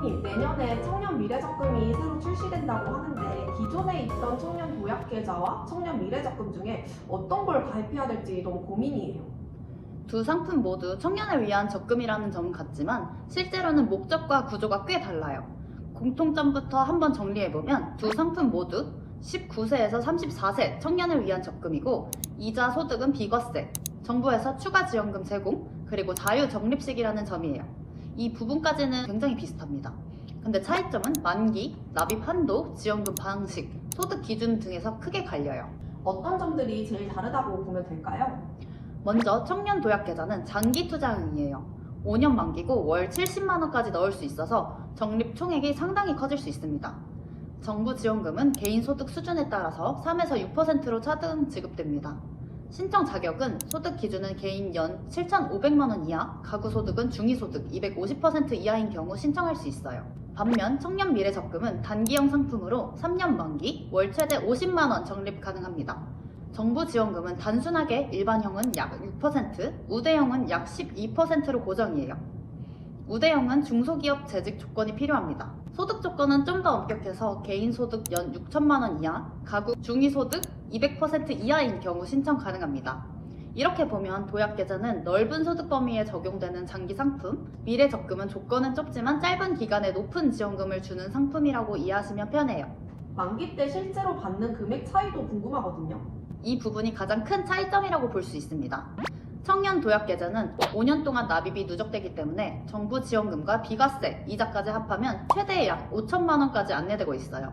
대표님, 내년에 청년 미래적금이 새로 출시된다고 하는데 기존에 있던 청년 도약계좌와 청년 미래적금 중에 어떤 걸 가입해야 될지 너무 고민이에요. 두 상품 모두 청년을 위한 적금이라는 점은 같지만 실제로는 목적과 구조가 꽤 달라요. 공통점부터 한번 정리해보면 두 상품 모두 19세에서 34세 청년을 위한 적금이고 이자 소득은 비과세, 정부에서 추가 지원금 제공, 그리고 자유 적립식이라는 점이에요. 이 부분까지는 굉장히 비슷합니다. 근데 차이점은 만기, 납입 한도, 지원금 방식, 소득 기준 등에서 크게 갈려요. 어떤 점들이 제일 다르다고 보면 될까요? 먼저 청년 도약 계좌는 장기 투자형이에요. 5년 만기고 월 70만 원까지 넣을 수 있어서 적립 총액이 상당히 커질 수 있습니다. 정부 지원금은 개인 소득 수준에 따라서 3에서 6%로 차등 지급됩니다. 신청 자격은 소득 기준은 개인 연 7,500만 원 이하, 가구 소득은 중위소득 250% 이하인 경우 신청할 수 있어요. 반면 청년 미래 적금은 단기형 상품으로 3년 만기, 월 최대 50만 원 적립 가능합니다. 정부 지원금은 단순하게 일반형은 약 6%, 우대형은 약 12%로 고정이에요. 우대형은 중소기업 재직 조건이 필요합니다. 소득 조건은 좀 더 엄격해서 개인 소득 연 6천만 원 이하, 가구 중위소득 200% 이하인 경우 신청 가능합니다. 이렇게 보면 도약계좌는 넓은 소득 범위에 적용되는 장기 상품, 미래 적금은 조건은 좁지만 짧은 기간에 높은 지원금을 주는 상품이라고 이해하시면 편해요. 만기 때 실제로 받는 금액 차이도 궁금하거든요. 이 부분이 가장 큰 차이점이라고 볼 수 있습니다. 청년 도약 계좌는 5년 동안 납입이 누적되기 때문에 정부 지원금과 비과세, 이자까지 합하면 최대 약 5천만 원까지 안내되고 있어요.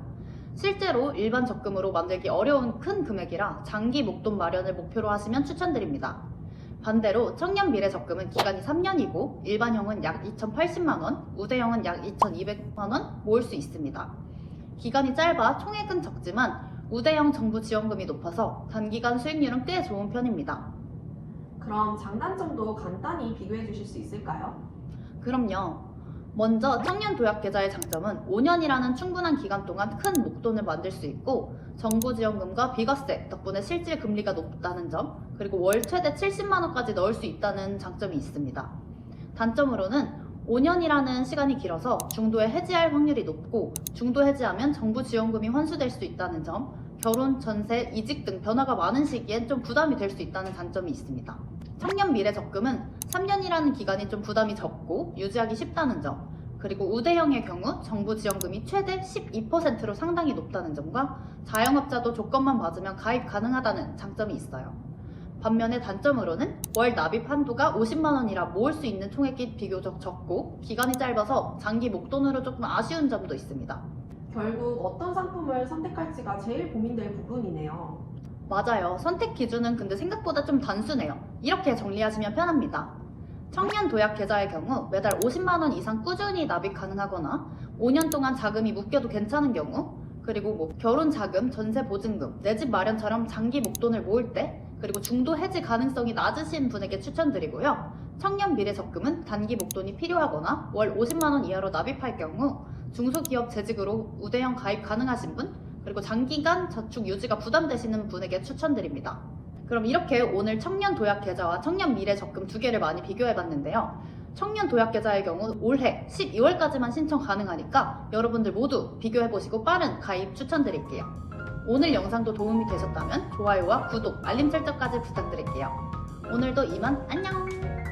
실제로 일반 적금으로 만들기 어려운 큰 금액이라 장기 목돈 마련을 목표로 하시면 추천드립니다. 반대로 청년 미래 적금은 기간이 3년이고 일반형은 약 2,080만 원, 우대형은 약 2,200만 원 모을 수 있습니다. 기간이 짧아 총액은 적지만 우대형 정부 지원금이 높아서 단기간 수익률은 꽤 좋은 편입니다. 그럼 장단점도 간단히 비교해 주실 수 있을까요? 그럼요. 먼저 청년 도약 계좌의 장점은 5년이라는 충분한 기간 동안 큰 목돈을 만들 수 있고 정부 지원금과 비과세 덕분에 실질 금리가 높다는 점, 그리고 월 최대 70만 원까지 넣을 수 있다는 장점이 있습니다. 단점으로는 5년이라는 시간이 길어서 중도에 해지할 확률이 높고 중도 해지하면 정부 지원금이 환수될 수 있다는 점, 결혼, 전세, 이직 등 변화가 많은 시기엔 좀 부담이 될 수 있다는 단점이 있습니다. 청년 미래 적금은 3년이라는 기간이 좀 부담이 적고 유지하기 쉽다는 점, 그리고 우대형의 경우 정부 지원금이 최대 12%로 상당히 높다는 점과 자영업자도 조건만 맞으면 가입 가능하다는 장점이 있어요. 반면에 단점으로는 월 납입 한도가 50만 원이라 모을 수 있는 총액이 비교적 적고 기간이 짧아서 장기 목돈으로 조금 아쉬운 점도 있습니다. 결국 어떤 상품을 선택할지가 제일 고민될 부분이네요. 맞아요. 선택 기준은 근데 생각보다 좀 단순해요. 이렇게 정리하시면 편합니다. 청년 도약 계좌의 경우 매달 50만 원 이상 꾸준히 납입 가능하거나 5년 동안 자금이 묶여도 괜찮은 경우, 그리고 결혼 자금, 전세 보증금, 내 집 마련처럼 장기 목돈을 모을 때, 그리고 중도 해지 가능성이 낮으신 분에게 추천드리고요. 청년 미래 적금은 단기 목돈이 필요하거나 월 50만 원 이하로 납입할 경우 중소기업 재직으로 우대형 가입 가능하신 분, 그리고 장기간 저축 유지가 부담되시는 분에게 추천드립니다. 그럼 이렇게 오늘 청년 도약 계좌와 청년 미래 적금 두 개를 많이 비교해봤는데요. 청년 도약 계좌의 경우 올해 12월까지만 신청 가능하니까 여러분들 모두 비교해보시고 빠른 가입 추천드릴게요. 오늘 영상도 도움이 되셨다면 좋아요와 구독, 알림 설정까지 부탁드릴게요. 오늘도 이만 안녕!